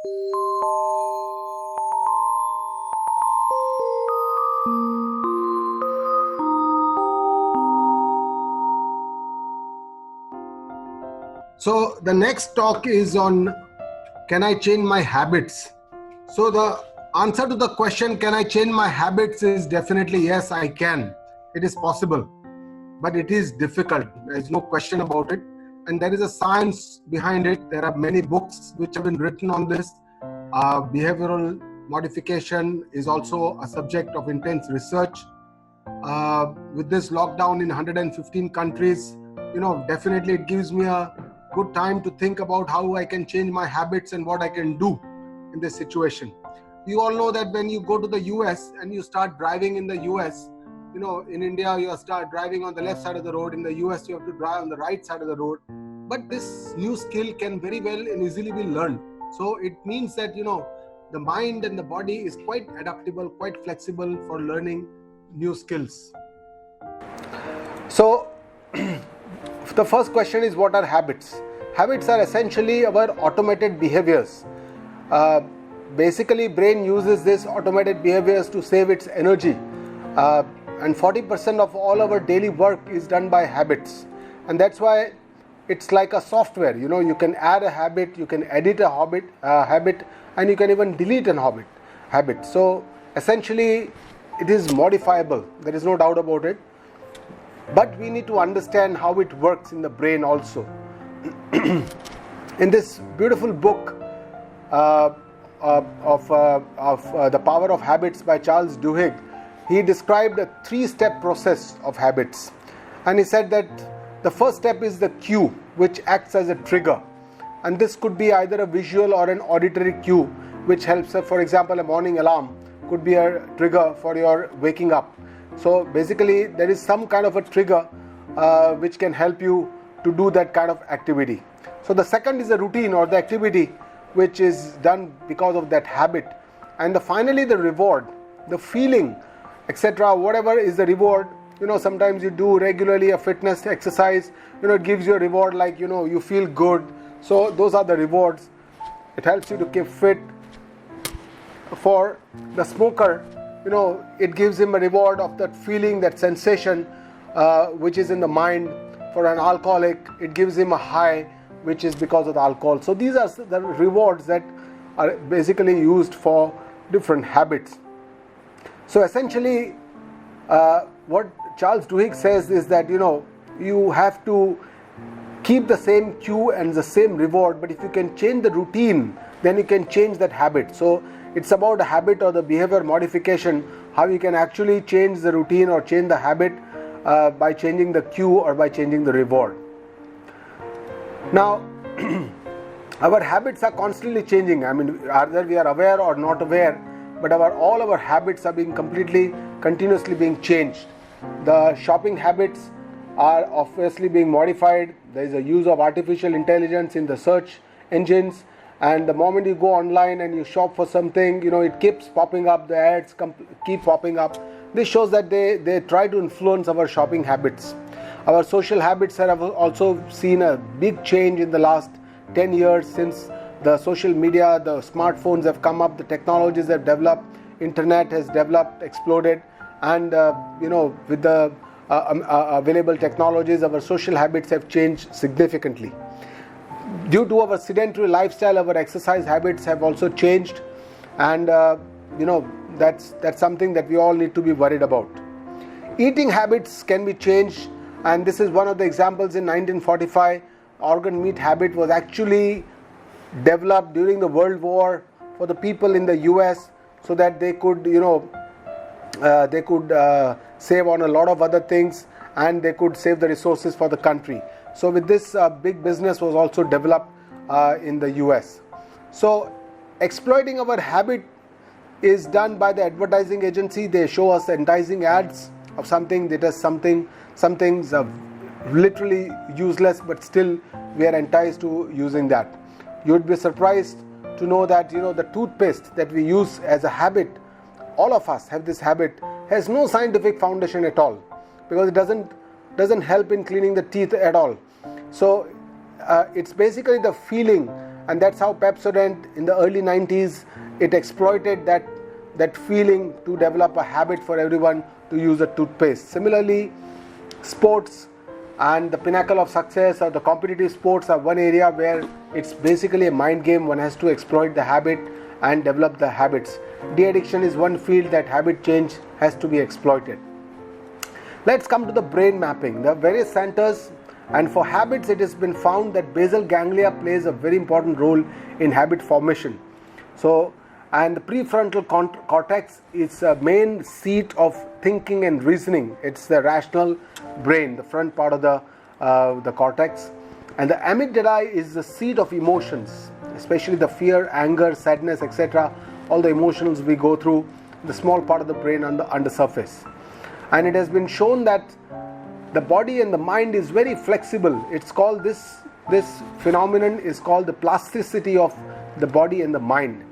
So the next talk is on, can I change my habits? So the answer to the question, can I change my habits, is definitely yes, I can. It is possible, but it is difficult. There's no question about it. And there is a science behind it. There are many books which have been written on this. Behavioral modification is also a subject of intense research. With this lockdown in 115 countries, definitely it gives me a good time to think about how I can change my habits and what I can do in this situation. You all know that when you go to the US and you start driving in the US, in India you start driving on the left side of the road. In the US you have to drive on the right side of the road. But this new skill can very well and easily be learned. So it means that the mind and the body is quite adaptable, quite flexible for learning new skills. So the first question is, what are habits? Habits are essentially our automated behaviors. Basically, brain uses these automated behaviors to save its energy. And 40% of all our daily work is done by habits. And that's why it's like a software. You can add a habit, you can edit a habit, and you can even delete a habit. So essentially, it is modifiable. There is no doubt about it. But we need to understand how it works in the brain also. In this beautiful book of The Power of Habits by Charles Duhigg, he described a 3-step process of habits. And he said that the first step is the cue, which acts as a trigger. And this could be either a visual or an auditory cue, which helps, for example, a morning alarm could be a trigger for your waking up. So basically, there is some kind of a trigger which can help you to do that kind of activity. So the second is a routine or the activity which is done because of that habit. And finally, the reward, the feeling, etc. Whatever is the reward. Sometimes you do regularly a fitness exercise, it gives you a reward, like, you feel good. So those are the rewards. It helps you to keep fit. For the smoker, it gives him a reward of that feeling, that sensation which is in the mind. For an alcoholic, it gives him a high, which is because of the alcohol. So these are the rewards that are basically used for different habits. So essentially, what Charles Duhigg says is that, you have to keep the same cue and the same reward, but if you can change the routine, then you can change that habit. So it's about the habit or the behavior modification, how you can actually change the routine or change the habit by changing the cue or by changing the reward. Now, our habits are constantly changing. Either we are aware or not aware, but all our habits are being continuously being changed. The shopping habits are obviously being modified. There is a use of artificial intelligence in the search engines. And the moment you go online and you shop for something, it keeps popping up, the ads keep popping up. This shows that they try to influence our shopping habits. Our social habits have also seen a big change in the last 10 years since the social media, the smartphones have come up, the technologies have developed, internet has developed, exploded, and with the available technologies, our social habits have changed significantly. Due to our sedentary lifestyle, our exercise habits have also changed, and that's something that we all need to be worried about. Eating habits can be changed, and this is one of the examples. In 1945, organ meat habit was actually developed during the World War for the people in the US, so that they could save on a lot of other things, and they could save the resources for the country. So with this, big business was also developed in the US. So exploiting our habit is done by the advertising agency. They show us enticing ads of something that is some things are literally useless, but still we are enticed to using that. You would be surprised to know that the toothpaste that we use as a habit, all of us have this habit, has no scientific foundation at all, because it doesn't help in cleaning the teeth at all. So it's basically the feeling And that's how Pepsodent in the early 90s, it exploited that feeling to develop a habit for everyone to use a toothpaste. Similarly, sports and the pinnacle of success or the competitive sports are one area where it's basically a mind game. One has to exploit the habit and develop the habits. De-addiction is one field that habit change has to be exploited. Let's come to the brain mapping. There are various centers, and for habits it has been found that basal ganglia plays a very important role in habit formation. And the prefrontal cortex is a main seat of thinking and reasoning. It's the rational brain, the front part of the cortex. And the amygdala is the seat of emotions, especially the fear, anger, sadness, etc. All the emotions we go through, the small part of the brain on the undersurface. And it has been shown that the body and the mind is very flexible. It's called this phenomenon is called the plasticity of the body and the mind.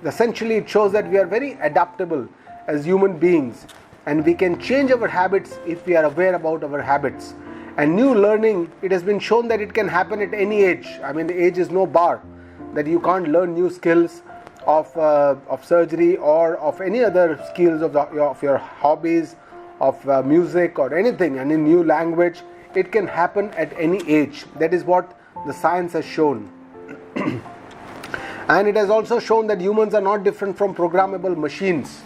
Essentially, it shows that we are very adaptable as human beings, and we can change our habits if we are aware about our habits. And new learning, it has been shown that it can happen at any age. I mean, the age is no bar, that you can't learn new skills of surgery or of any other skills of your hobbies, of music or anything, and in new language. It can happen at any age. That is what the science has shown. And it has also shown that humans are not different from programmable machines.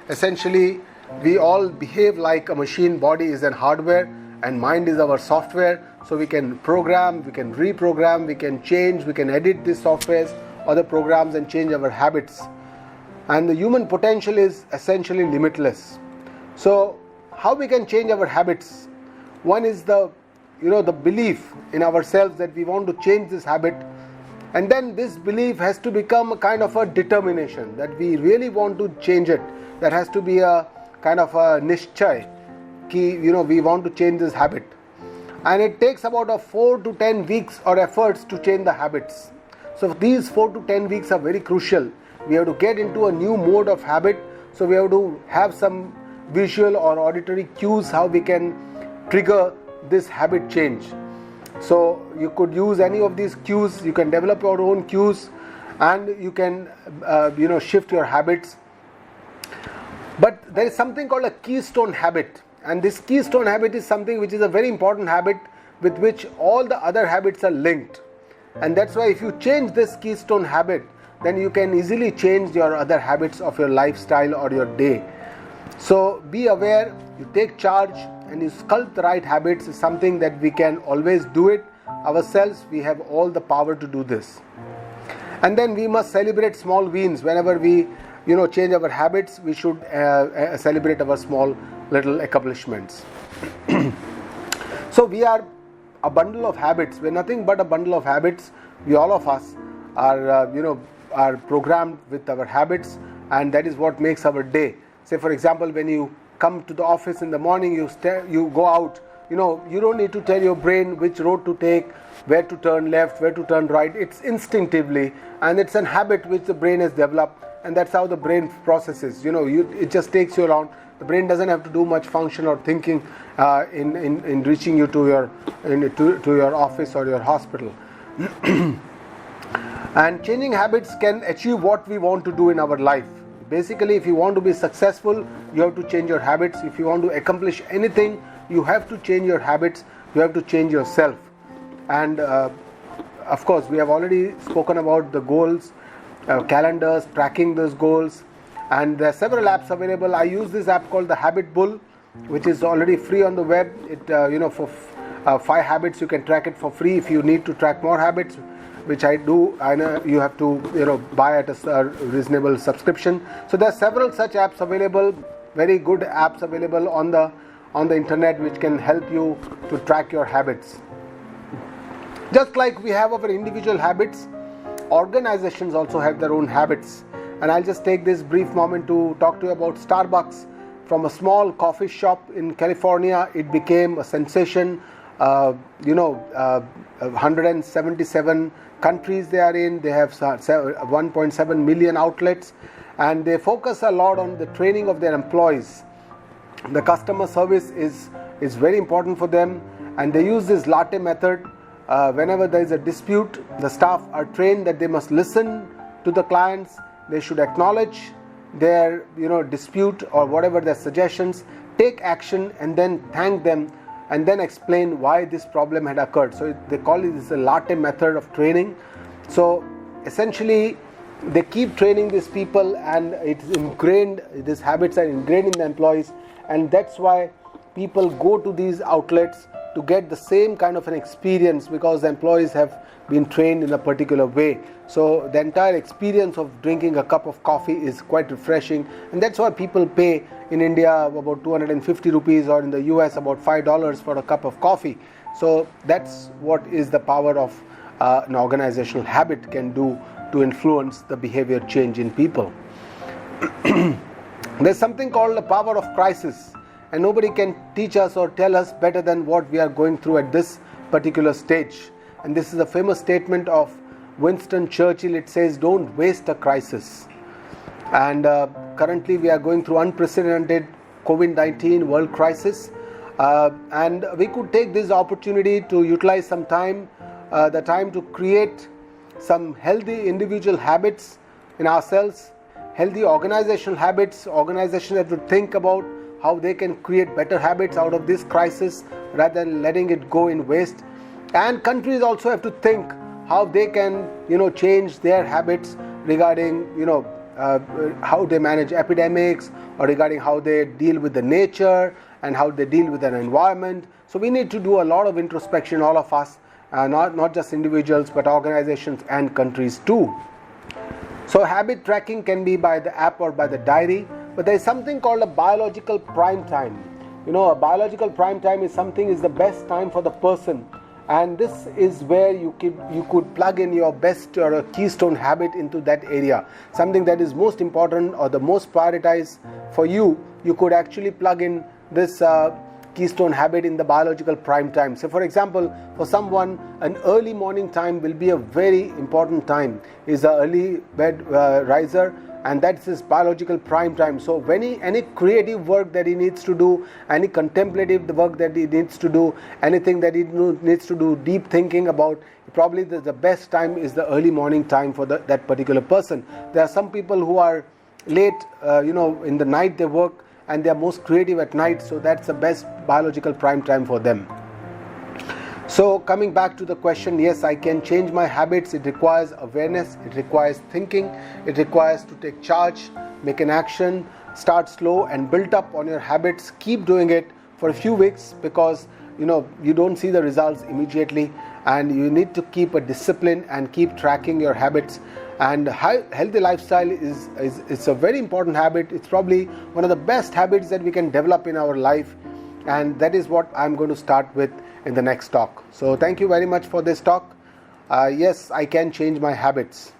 Essentially, we all behave like a machine. Body is an hardware and mind is our software. So we can program, we can reprogram, we can change, we can edit these softwares, other programs, and change our habits. And the human potential is essentially limitless. So how we can change our habits? One is the belief in ourselves that we want to change this habit, and then this belief has to become a kind of a determination that we really want to change it. That has to be a kind of a nishchay ki we want to change this habit, and it takes about 4 to 10 weeks or efforts to change the habits. So these 4 to 10 weeks are very crucial. We have to get into a new mode of habit, so we have to have some visual or auditory cues how we can trigger this habit change. So you could use any of these cues. You can develop your own cues, and you can shift your habits. But there is something called a keystone habit, and this keystone habit is something which is a very important habit with which all the other habits are linked. And that's why if you change this keystone habit, then you can easily change your other habits of your lifestyle or your day. So be aware, you take charge, and you sculpt the right habits is something that we can always do it ourselves. We have all the power to do this. And then we must celebrate small wins. Whenever we change our habits, we should celebrate our small little accomplishments. So we are a bundle of habits. We're nothing but a bundle of habits. We, all of us, are programmed with our habits, and that is what makes our day. Say, for example, when you come to the office in the morning, you go out, you don't need to tell your brain which road to take, where to turn left, where to turn right. It's instinctively, and it's a habit which the brain has developed, and that's how the brain processes. It just takes you around. The brain doesn't have to do much function or thinking in reaching you to your office or your hospital. And changing habits can achieve what we want to do in our life. Basically, if you want to be successful, you have to change your habits. If you want to accomplish anything, you have to change your habits. You have to change yourself. And of course, we have already spoken about the goals, calendars, tracking those goals. And there are several apps available. I use this app called the Habit Bull, which is already free on the web. It for 5 habits, you can track it for free. If you need to track more habits, which I do, I know you have to buy at a reasonable subscription. So there are several such apps available, very good apps available on the internet, which can help you to track your habits. Just like we have our individual habits, organizations also have their own habits. And I'll just take this brief moment to talk to you about Starbucks. From a small coffee shop in California, it became a sensation. 177 countries they are in. They have 1.7 million outlets, and they focus a lot on the training of their employees. The customer service is very important for them, and they use this latte method whenever there is a dispute, the staff are trained that they must listen to the clients, they should acknowledge their dispute or whatever their suggestions, take action and then thank them and then explain why this problem had occurred. So they call it the latte method of training. So essentially they keep training these people, and it is ingrained, these habits are ingrained in the employees, and that's why people go to these outlets to get the same kind of an experience, because the employees have been trained in a particular way. So the entire experience of drinking a cup of coffee is quite refreshing, and that's why people pay in India about 250 rupees or in the US about $5 for a cup of coffee. So that's what is the power of an organizational habit can do to influence the behavior change in people. There's something called the power of crisis, and nobody can teach us or tell us better than what we are going through at this particular stage. And this is a famous statement of Winston Churchill. It says, "Don't waste a crisis." And currently we are going through unprecedented COVID-19 world crisis, and we could take this opportunity to utilize some time, the time to create some healthy individual habits in ourselves, healthy organizational habits, organizations that would think about how they can create better habits out of this crisis rather than letting it go in waste. And countries also have to think how they can change their habits regarding how they manage epidemics, or regarding how they deal with the nature and how they deal with an environment. So we need to do a lot of introspection, all of us, not just individuals but organizations and countries too. So habit tracking can be by the app or by the diary, but there is something called a biological prime time. A biological prime time is the best time for the person, and this is where you could plug in your best or a keystone habit into that area. Something that is most important or the most prioritized for you, you could actually plug in this keystone habit in the biological prime time. So for example, for someone, an early morning time will be a very important time. Is an early bed riser, and that's his biological prime time. So when any creative work that he needs to do, any contemplative work that he needs to do, anything that he needs to do deep thinking about, probably the best time is the early morning time for that particular person. There are some people who are late, in the night they work, and they are most creative at night, so that's the best biological prime time for them. So coming back to the question, yes, I can change my habits. It requires awareness, it requires thinking, it requires to take charge, make an action, start slow and build up on your habits. Keep doing it for a few weeks, because you don't see the results immediately, and you need to keep a discipline and keep tracking your habits. And healthy lifestyle is a very important habit. It's probably one of the best habits that we can develop in our life, and that is what I'm going to start with in the next talk. So thank you very much for this talk. Yes, I can change my habits.